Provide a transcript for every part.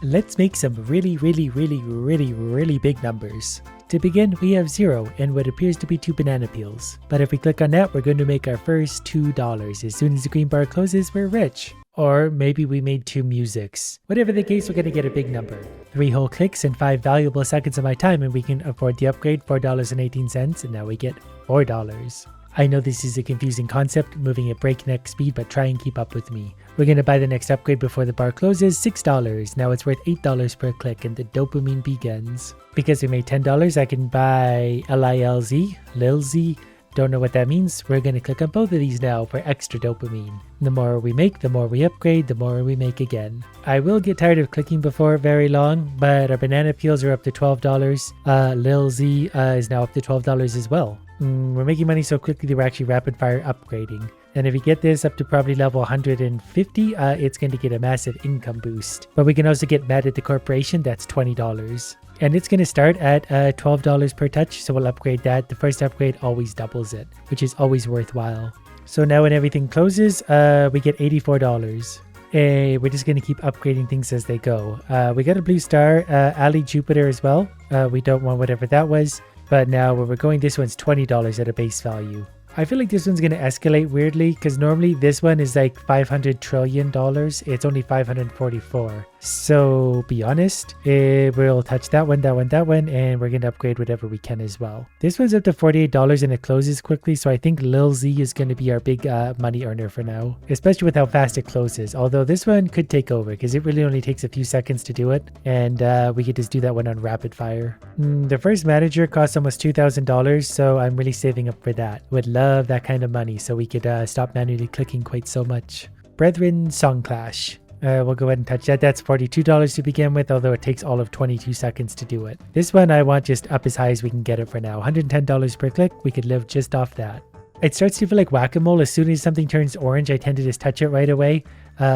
Let's make some really big numbers. To begin, we have 0 and what appears to be 2 banana peels. But if we click on that, we're going to make our first $2. As soon as the green bar closes, we're rich. Or maybe we made 2 musics. Whatever the case, we're going to get a big number. 3 whole clicks and 5 valuable seconds of my time, and we can afford the upgrade, $4.18, and now we get $4. I know this is a confusing concept, moving at breakneck speed, but try and keep up with me. We're going to buy the next upgrade before the bar closes, $6. Now it's worth $8 per click, and the dopamine begins. Because we made $10, I can buy Lil-Z. Don't know what that means. We're going to click on both of these now for extra dopamine. The more we make, the more we upgrade, the more we make again. I will get tired of clicking before very long, but our banana peels are up to $12. Lil-Z is now up to $12 as well. We're making money so quickly that we're actually rapid fire upgrading. And if we get this up to probably level 150, it's going to get a massive income boost. But we can also get mad at the corporation, that's $20. And it's going to start at $12 per touch, so we'll upgrade that. The first upgrade always doubles it, which is always worthwhile. So now when everything closes, we get $84. We're just going to keep upgrading things as they go. We got a blue star, Ali Jupiter as well. We don't want whatever that was. But now where we're going, this one's $20 at a base value. I feel like this one's going to escalate weirdly because normally this one is like $500 trillion. It's only 544. So be honest, we'll touch that one, and we're going to upgrade whatever we can as well. This one's up to $48 and it closes quickly. So I think Lil-Z is going to be our big money earner for now, especially with how fast it closes. Although this one could take over because it really only takes a few seconds to do it. And we could just do that one on rapid fire. The first manager costs almost $2,000. So I'm really saving up for that. Would love that kind of money so we could stop manually clicking quite so much. Brethren Song Clash. We'll go ahead and touch that. That's $42 to begin with, although it takes all of 22 seconds to do it. This one I want just up as high as we can get it for now. $110 per click. We could live just off that. It starts to feel like whack-a-mole. As soon as something turns orange, I tend to just touch it right away,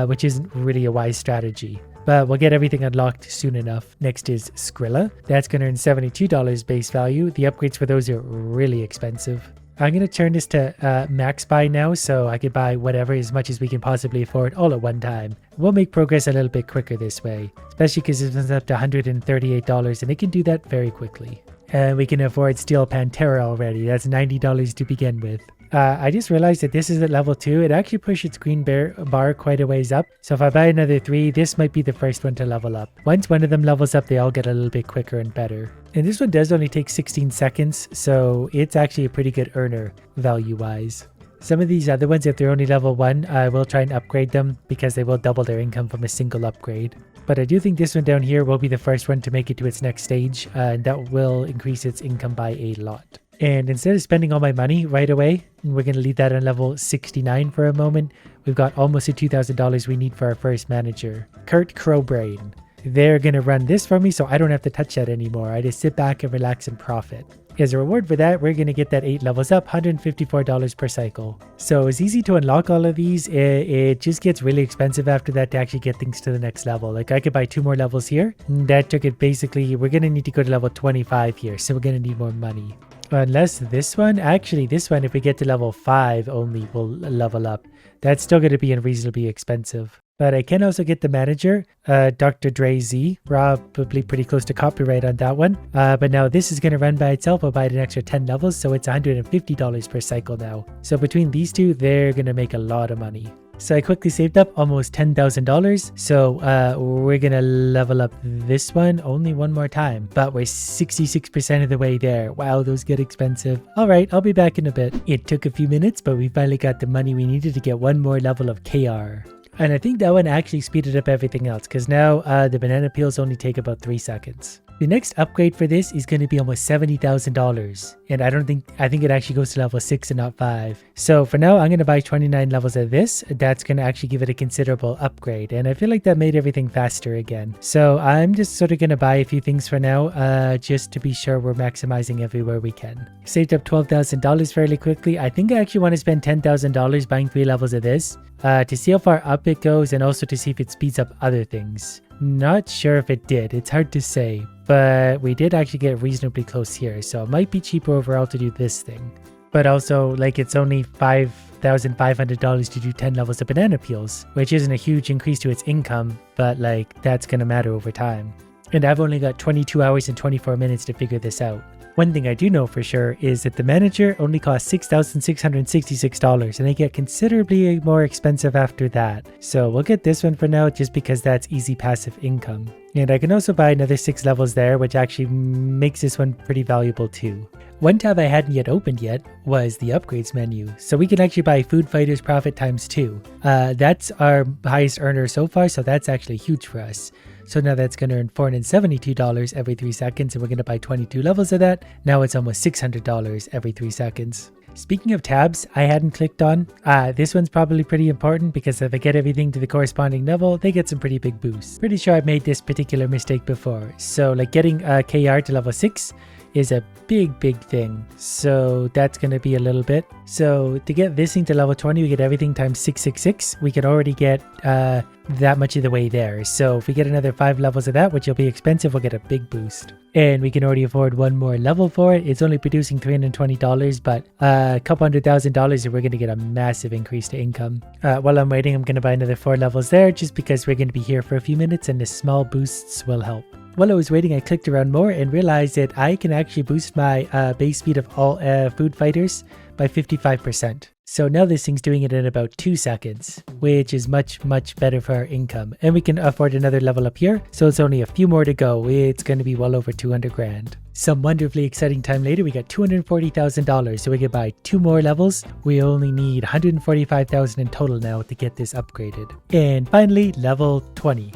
which isn't really a wise strategy. But we'll get everything unlocked soon enough. Next is Skrilla. That's going to earn $72 base value. The upgrades for those are really expensive. I'm going to turn this to max buy now, so I could buy whatever as much as we can possibly afford all at one time. We'll make progress a little bit quicker this way, especially because this one's up to $138 and it can do that very quickly. And we can afford Steel Pantera already. That's $90 to begin with. I just realized that this is at level 2. It actually pushed its green bar quite a ways up. So if I buy another 3, this might be the first one to level up. Once one of them levels up, they all get a little bit quicker and better. And this one does only take 16 seconds, so it's actually a pretty good earner value-wise. Some of these other ones, if they're only level 1, I will try and upgrade them because they will double their income from a single upgrade. But I do think this one down here will be the first one to make it to its next stage, and that will increase its income by a lot. And instead of spending all my money right away, we're going to leave that on level 69 for a moment. We've got almost the $2,000 we need for our first manager. Kurt Crowbrain. They're going to run this for me so I don't have to touch that anymore. I just sit back and relax and profit. As a reward for that, we're going to get that 8 levels up, $154 per cycle. So it's easy to unlock all of these. It just gets really expensive after that to actually get things to the next level. Like I could buy 2 more levels here. That took it basically, we're going to need to go to level 25 here. So we're going to need more money. Unless this one, actually this one, if we get to level 5 only, will level up. That's still going to be unreasonably expensive. But I can also get the manager, Dr. Dre Z, probably pretty close to copyright on that one. But now this is going to run by itself. I'll buy it an extra 10 levels, so it's $150 per cycle now. So between these two, they're going to make a lot of money. So I quickly saved up almost $10,000. So we're going to level up this one only one more time. But we're 66% of the way there. Wow, those get expensive. All right, I'll be back in a bit. It took a few minutes, but we finally got the money we needed to get one more level of KR. And I think that one actually speeded up everything else because now the banana peels only take about 3 seconds. The next upgrade for this is going to be almost $70,000. And I think it actually goes to level 6 and not 5. So for now, I'm going to buy 29 levels of this. That's going to actually give it a considerable upgrade. And I feel like that made everything faster again. So I'm just sort of going to buy a few things for now, just to be sure we're maximizing everywhere we can. Saved up $12,000 fairly quickly. I think I actually want to spend $10,000 buying 3 levels of this. To see how far up it goes and also to see if it speeds up other things. Not sure if it did, it's hard to say, but we did actually get reasonably close here, so it might be cheaper overall to do this thing. But also, like, it's only $5,000 $12,500 to do 10 levels of banana peels, which isn't a huge increase to its income, but like that's gonna matter over time. And I've only got 22 hours and 24 minutes to figure this out. One thing I do know for sure is that the manager only costs $6,666 and they get considerably more expensive after that. So we'll get this one for now just because that's easy passive income. And I can also buy another 6 levels there, which actually makes this one pretty valuable too. One tab I hadn't yet opened yet was the upgrades menu. So we can actually buy Food Fighters Profit times 2. That's our highest earner so far, so that's actually huge for us. So now that's going to earn $472 every 3 seconds, and we're going to buy 22 levels of that. Now it's almost $600 every 3 seconds. Speaking of tabs I hadn't clicked on, this one's probably pretty important because if I get everything to the corresponding level, they get some pretty big boosts. Pretty sure I've made this particular mistake before. So like getting KR to level 6 is a big thing. So that's going to be a little bit. So to get this thing to level 20, we get everything times 666. We can already get that much of the way there. So if we get another 5 levels of that, which will be expensive, we'll get a big boost. And we can already afford one more level for it. It's only producing $320, but a couple $100,000 and we're going to get a massive increase to income. While I'm waiting, I'm going to buy another 4 levels there just because we're going to be here for a few minutes and the small boosts will help. While I was waiting, I clicked around more and realized that I can actually boost my base speed of all food fighters by 55%. So now this thing's doing it in about 2 seconds, which is much better for our income. And we can afford another level up here, so it's only a few more to go. It's going to be well over 200 grand. Some wonderfully exciting time later, we got $240,000, so we can buy 2 more levels. We only need $145,000 in total now to get this upgraded. And finally, level 20.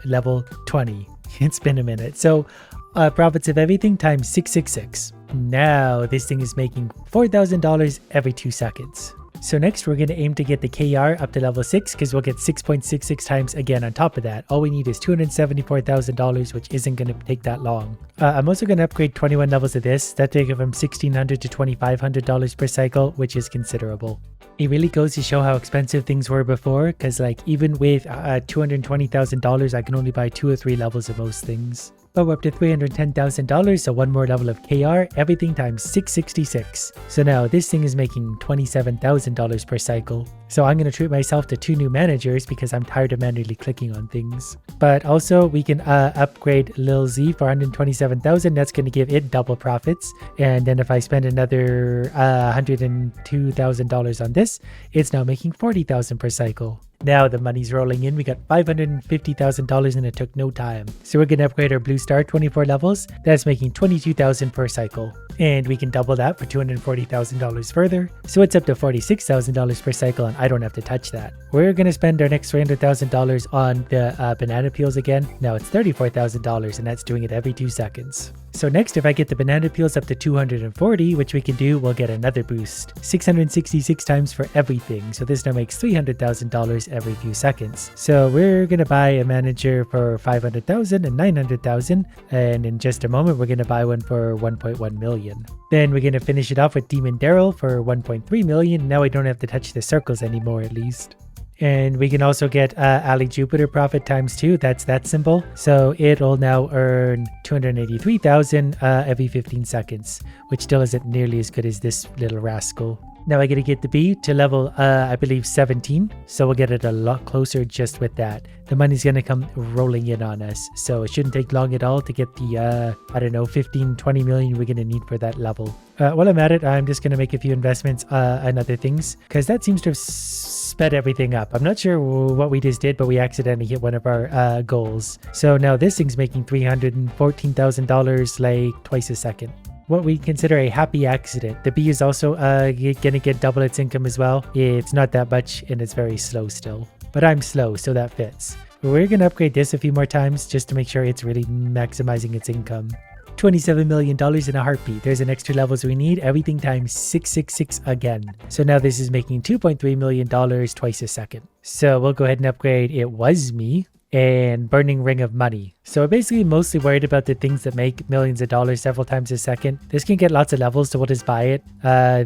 Level 20. It's been a minute. So profits of everything times 666. Now this thing is making $4,000 every 2 seconds. So next we're going to aim to get the KR up to level 6 because we'll get 6.66 times again on top of that. All we need is $274,000, which isn't going to take that long. I'm also going to upgrade 21 levels of this. That take it from $1,600 to $2,500 per cycle, which is considerable. It really goes to show how expensive things were before, because like even with $220,000, I can only buy 2 or 3 levels of most things. But we're up to $310,000, so 1 more level of KR, everything times 666. So now this thing is making $27,000 per cycle. So I'm going to treat myself to 2 new managers because I'm tired of manually clicking on things. But also we can upgrade Lil Z for $127,000. That's going to give it double profits. And then if I spend another $102,000 on this, it's now making $40,000 per cycle. Now the money's rolling in. We got $550,000 and it took no time. So we're going to upgrade our blue star 24 levels. That's making $22,000 per cycle. And we can double that for $240,000 further. So it's up to $46,000 per cycle and I don't have to touch that. We're going to spend our next $300,000 on the banana peels again. Now it's $34,000 and that's doing it every 2 seconds. So next, if I get the banana peels up to 240, which we can do, we'll get another boost. 666 times for everything. So this now makes $300,000 every few seconds. So we're going to buy a manager for $500,000 and $900,000. And in just a moment, we're going to buy one for $1.1 million. Then we're going to finish it off with Demon Daryl for $1.3 million. Now I don't have to touch the circles anymore at least. And we can also get Ali Jupiter profit times 2. That's that symbol. So it'll now earn $283,000 every 15 seconds, which still isn't nearly as good as this little rascal. Now I gotta get the B to level, I believe 17. So we'll get it a lot closer just with that. The money's gonna come rolling in on us. So it shouldn't take long at all to get the, I don't know, 15, 20 million we're gonna need for that level. While I'm at it, I'm just gonna make a few investments on other things, because that seems to have sped everything up. I'm not sure what we just did, but we accidentally hit one of our goals. So now this thing's making $314,000 like twice a second. What we consider a happy accident. The B is also gonna get double its income as well. It's not that much and it's very slow still, but I'm slow, so that fits. We're gonna upgrade this a few more times just to make sure it's really maximizing its income. $27 million in a heartbeat. There's the next 2 levels we need, everything times 666 again. So now this is making $2.3 million twice a second. So we'll go ahead and upgrade It Was Me and Burning Ring of Money. So we're basically mostly worried about the things that make millions of dollars several times a second. This can get lots of levels, so we'll just buy it.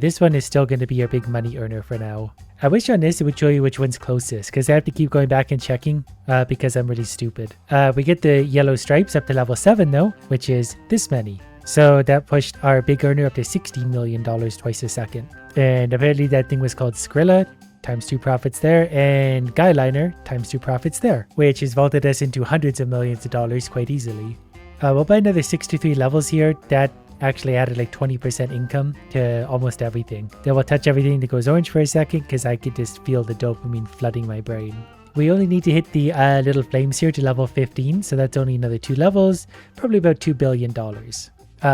This one is still going to be your big money earner for now. I wish on this it would show you which one's closest, because I have to keep going back and checking because I'm really stupid. We get the yellow stripes up to level 7 though, which is this many. So that pushed our big earner up to $16 million twice a second. And apparently that thing was called Skrilla, times 2 profits there, and Guyliner, times 2 profits there, which has vaulted us into hundreds of millions of dollars quite easily. We'll buy another 63 levels here. That actually added like 20% income to almost everything. Then we'll touch everything that goes orange for a second because I could just feel the dopamine flooding my brain. We only need to hit the little flames here to level 15, so that's only another 2 levels, probably about $2 billion.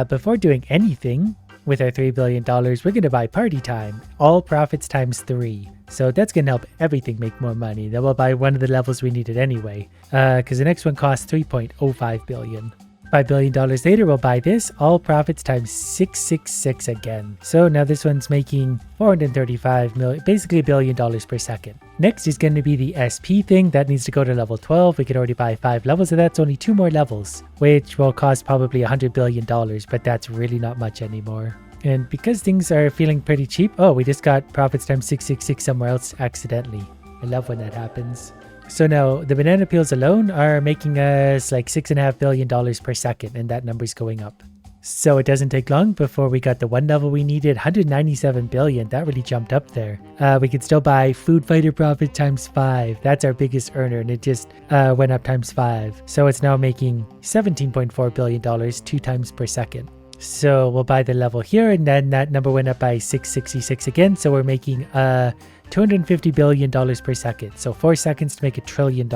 Before doing anything with our $3 billion, we're going to buy party time. All profits times 3. So that's going to help everything make more money. Then we'll buy one of the levels we needed anyway, because the next one costs $3.05 billion. $5 billion later, we'll buy this. All profits times 666 again. So now this one's making 435 million, basically $1 billion per second. Next is going to be the SP thing. That needs to go to level 12. We could already buy 5 levels of that. It's only 2 more levels, which will cost probably $100 billion, but that's really not much anymore. And because things are feeling pretty cheap, oh, we just got profits times 666 somewhere else accidentally. I love when that happens. So now the banana peels alone are making us like $6.5 billion per second, and that number's going up. So it doesn't take long before we got the one level we needed, 197 billion. That really jumped up there. We could still buy food fighter profit times 5. That's our biggest earner, and it just went up times 5. So it's now making $17.4 billion 2 times per second. So we'll buy the level here, and then that number went up by 666 again. So we're making $250 billion per second. So 4 seconds to make $1 trillion.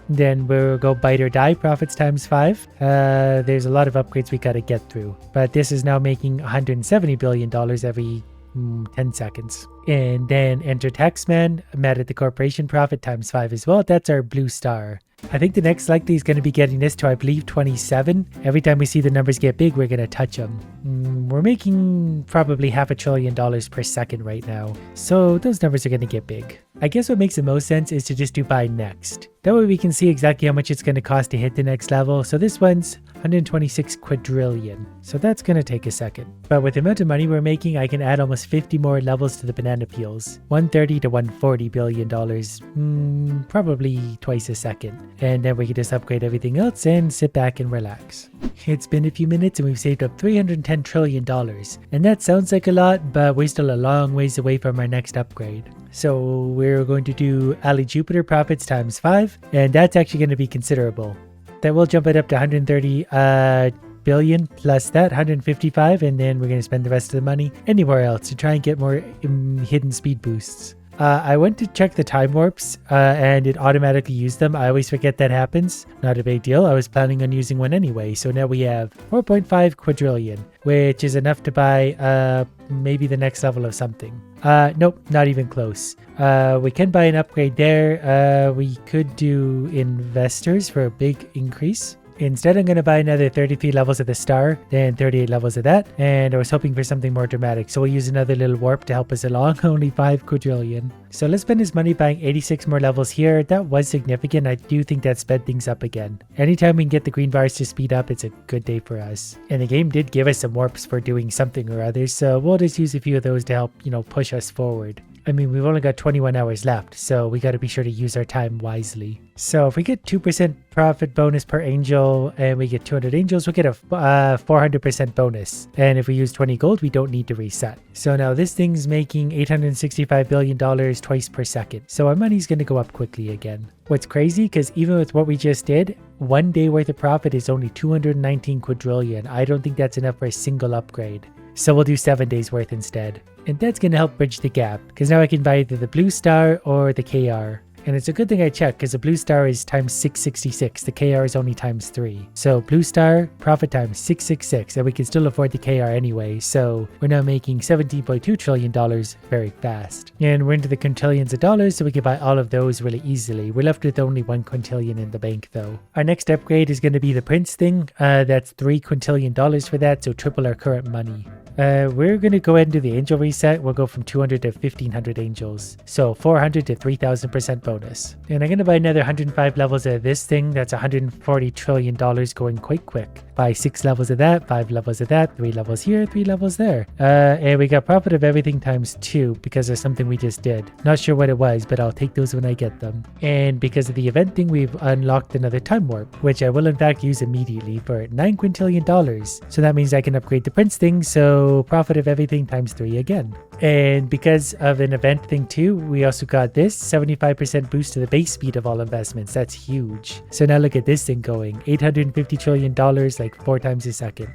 Then we'll go bite or die, profits times 5. There's a lot of upgrades we got to get through. But this is now making $170 billion every 10 seconds. And then enter Taxman, mad at the corporation, profit times 5 as well. That's our blue star. I think the next likely is going to be getting this to, I believe, 27. Every time we see the numbers get big, we're going to touch them. We're making probably $500 billion per second right now. So those numbers are going to get big. I guess what makes the most sense is to just do buy next. That way we can see exactly how much it's going to cost to hit the next level. So this one's 126 quadrillion. So that's going to take a second. But with the amount of money we're making, I can add almost 50 more levels to the banana peels. $130 to $140 billion. Probably twice a second. And then we can just upgrade everything else and sit back and relax. It's been a few minutes and we've saved up $310 trillion. And that sounds like a lot, but we're still a long ways away from our next upgrade. So we're going to do Ali Jupiter profits times 5, and that's actually going to be considerable. That will jump it up to 130 billion plus that 155, and then we're going to spend the rest of the money anywhere else to try and get more hidden speed boosts. I went to check the time warps and it automatically used them. I always forget that happens. Not a big deal. I was planning on using one anyway. So now we have 4.5 quadrillion, which is enough to buy maybe the next level of something. Nope, not even close. We can buy an upgrade there. We could do investors for a big increase. Instead, I'm going to buy another 33 levels of the star, then 38 levels of that, and I was hoping for something more dramatic, so we'll use another little warp to help us along, only 5 quadrillion. So let's spend his money buying 86 more levels here. That was significant. I do think that sped things up again. Anytime we can get the green bars to speed up, it's a good day for us. And the game did give us some warps for doing something or other, so we'll just use a few of those to help, push us forward. I mean, we've only got 21 hours left, so we got to be sure to use our time wisely. So if we get 2% profit bonus per angel and we get 200 angels, we'll get a 400% bonus. And if we use 20 gold, we don't need to reset. So now this thing's making $865 billion twice per second. So our money's going to go up quickly again. What's crazy, because even with what we just did, 1 day worth of profit is only 219 quadrillion. I don't think that's enough for a single upgrade. So we'll do 7 days worth instead. And that's going to help bridge the gap, because now I can buy either the blue star or the KR. And it's a good thing I checked, because the blue star is times 666, the KR is only times 3. So blue star, profit times 666, and we can still afford the KR anyway, so we're now making $17.2 trillion very fast. And we're into the quintillions of dollars, so we can buy all of those really easily. We're left with only 1 quintillion in the bank though. Our next upgrade is going to be the Prince thing. That's $3 quintillion for that, so triple our current money. We're going to go ahead and do the angel reset. We'll go from 200 to 1500 angels. So 400 to 3000% bonus. bonus. And I'm going to buy another 105 levels of this thing. That's $140 trillion going quite quick. Buy 6 levels of that, 5 levels of that, 3 levels here, 3 levels there. And we got profit of everything times 2 because of something we just did. Not sure what it was, but I'll take those when I get them. And because of the event thing, we've unlocked another time warp, which I will in fact use immediately for $9 quintillion. So that means I can upgrade the prince thing, so profit of everything times 3 again. And because of an event thing too, we also got this 75% boost to the base speed of all investments. That's huge. So now look at this thing going, $850 trillion, like 4 times a second.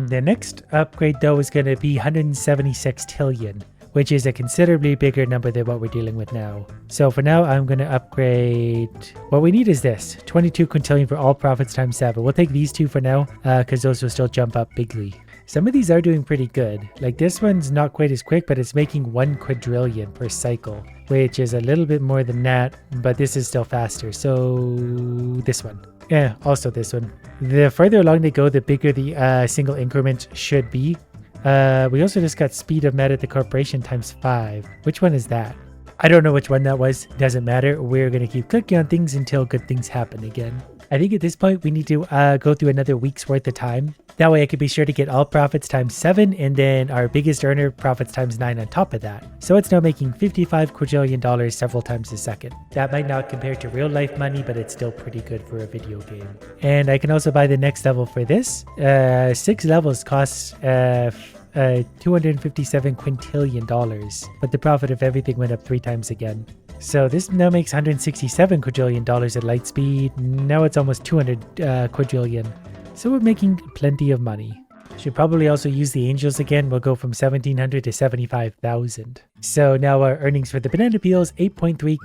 The next upgrade though is going to be 170 sextillion, which is a considerably bigger number than what we're dealing with now. So for now, I'm going to upgrade... What we need is this, 22 quintillion for all profits times 7. We'll take these two for now, because those will still jump up bigly. Some of these are doing pretty good. Like this one's not quite as quick, but it's making 1 quadrillion per cycle, which is a little bit more than that, but this is still faster. So this one. Yeah, also this one. The further along they go, the bigger the single increment should be. We also just got speed of meta at the corporation times 5. Which one is that? I don't know which one that was. Doesn't matter. We're going to keep clicking on things until good things happen again. I think at this point we need to go through another week's worth of time. That way I could be sure to get all profits times 7 and then our biggest earner profits times 9 on top of that. So it's now making $55 quadrillion several times a second. That might not compare to real life money, but it's still pretty good for a video game. And I can also buy the next level for this. 6 levels costs $257 quintillion, but the profit of everything went up 3 times again. So this now makes $167 quadrillion at light speed. Now it's almost 200 quadrillion. So we're making plenty of money. Should probably also use the angels again. We'll go from 1,700 to 75,000. So now our earnings for the banana peels, $8.3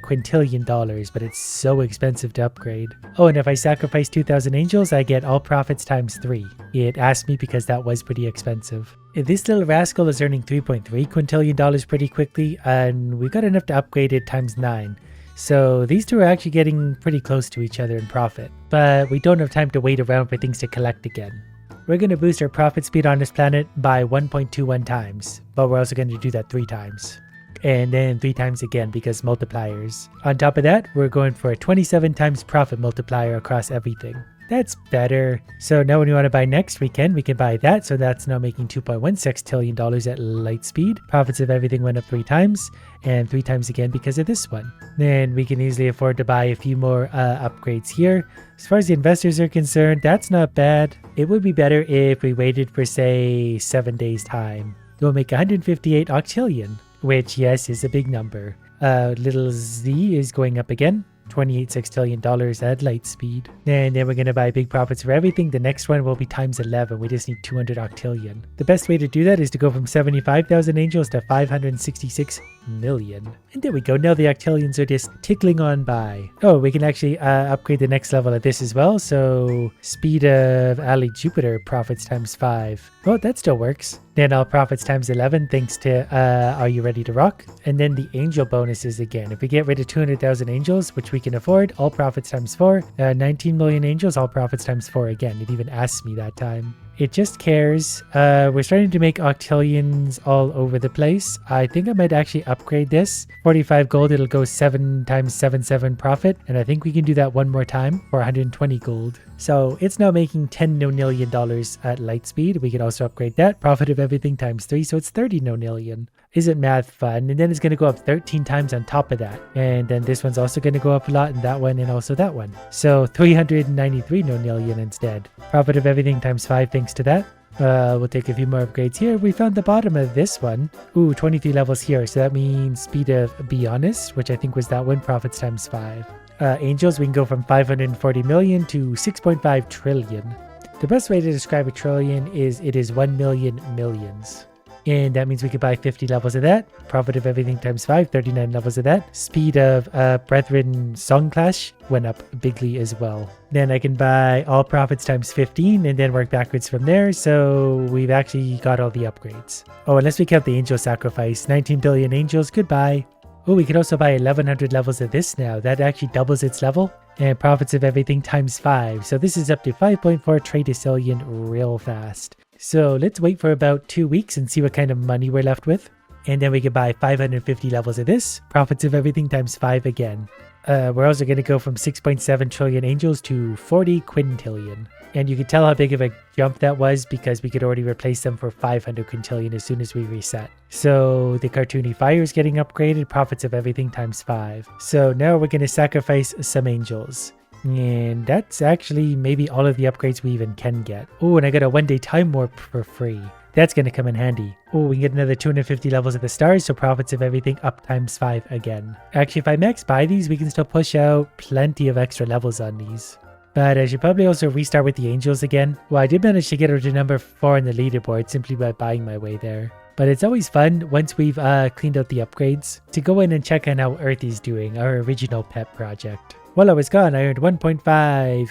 quintillion, but it's so expensive to upgrade. Oh, and if I sacrifice 2,000 angels, I get all profits times 3. It asked me because that was pretty expensive. This little rascal is earning $3.3 quintillion pretty quickly, and we got enough to upgrade it times 9. So these two are actually getting pretty close to each other in profit, but we don't have time to wait around for things to collect again. We're going to boost our profit speed on this planet by 1.21 times, but we're also going to do that 3 times. And then 3 times again because multipliers. On top of that, we're going for a 27 times profit multiplier across everything. That's better. So now when we want to buy next, we can buy that. So that's now making $2.1 sextillion at light speed. Profits of everything went up 3 times and 3 times again because of this one. Then we can easily afford to buy a few more upgrades here. As far as the investors are concerned, that's not bad. It would be better if we waited for say 7 days time. We'll make 158 octillion, which yes is a big number. Little Z is going up again. $28 sextillion at light speed. And then we're going to buy big profits for everything. The next one will be times 11. We just need 200 octillion. The best way to do that is to go from 75,000 angels to 566 million. And there we go. Now the octillions are just tickling on by. Oh, we can actually upgrade the next level of this as well. So speed of alley Jupiter profits times 5. Oh, that still works. Then all profits times 11 thanks to Are You Ready to Rock? And then the angel bonuses again. If we get rid of 200,000 angels, which we can afford, all profits times 4. 19 million angels, all profits times 4 again. It even asked me that time. It just cares. We're starting to make octillions all over the place. I think I might actually upgrade this. 45 gold, it'll go 7 times 7 profit. And I think we can do that one more time for 120 gold. So it's now making $10 nonillion at light speed. We can also upgrade that. Profit of everything times 3, so it's 30 nonillion. Isn't math fun? And then it's going to go up 13 times on top of that. And then this one's also going to go up a lot, and that one, and also that one. So 393 nonillion instead. Profit of everything times 5 thanks to that. We'll take a few more upgrades here. We found the bottom of this one. Ooh, 23 levels here. So that means speed of Be Honest, which I think was that one, profits times 5. Angels, we can go from 540 million to 6.5 trillion. The best way to describe a trillion is it is 1 million millions. And that means we could buy 50 levels of that. Profit of everything times 5, 39 levels of that. Speed of Brethren Song Clash went up bigly as well. Then I can buy all profits times 15 and then work backwards from there. So we've actually got all the upgrades. Oh, unless we count the angel sacrifice. 19 billion angels, goodbye. Oh, we could also buy 1100 levels of this now. That actually doubles its level. And profits of everything times 5. So this is up to 5.4 quintillion real fast. So let's wait for about 2 weeks and see what kind of money we're left with. And then we can buy 550 levels of this. Profits of everything times 5 again. We're also going to go from 6.7 trillion angels to 40 quintillion. And you can tell how big of a jump that was because we could already replace them for 500 quintillion as soon as we reset. So the cartoony fire is getting upgraded, profits of everything times 5. So now we're going to sacrifice some angels. And that's actually maybe all of the upgrades we even can get. Oh, and I got a 1-day time warp for free. That's going to come in handy. Oh, we can get another 250 levels of the stars, so profits of everything up times 5 again. Actually, if I max buy these, we can still push out plenty of extra levels on these. But I should probably also restart with the angels again. Well, I did manage to get her to number 4 in the leaderboard simply by buying my way there. But it's always fun, once we've cleaned out the upgrades, to go in and check on how Earth is doing, our original pet project. While I was gone, I earned 1.5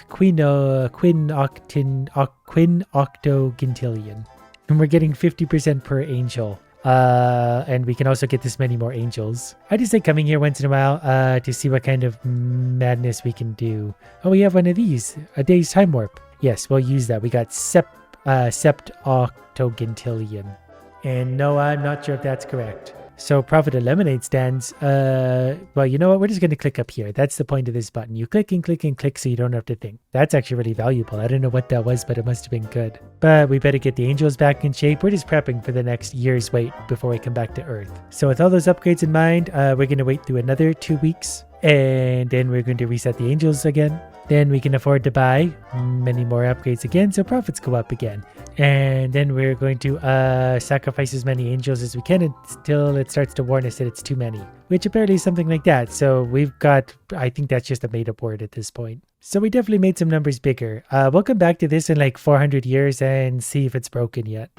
quinoctogintillion. And we're getting 50% per angel. And we can also get this many more angels. I just like coming here once in a while to see what kind of madness we can do. Oh, we have one of these. A day's time warp. Yes, we'll use that. We got septoctogintillion. And no, I'm not sure if that's correct. So profit of lemonade stands, well, you know what? We're just going to click up here. That's the point of this button. You click and click and click so you don't have to think. That's actually really valuable. I don't know what that was, but it must have been good. But we better get the angels back in shape. We're just prepping for the next year's wait before we come back to Earth. So with all those upgrades in mind, we're going to wait through another 2 weeks. And then we're going to reset the angels again. Then we can afford to buy many more upgrades again, so profits go up again. And then we're going to sacrifice as many angels as we can until it starts to warn us that it's too many, which apparently is something like that. So we've got, I think that's just a made-up word at this point. So we definitely made some numbers bigger. We'll come back to this in like 400 years and see if it's broken yet.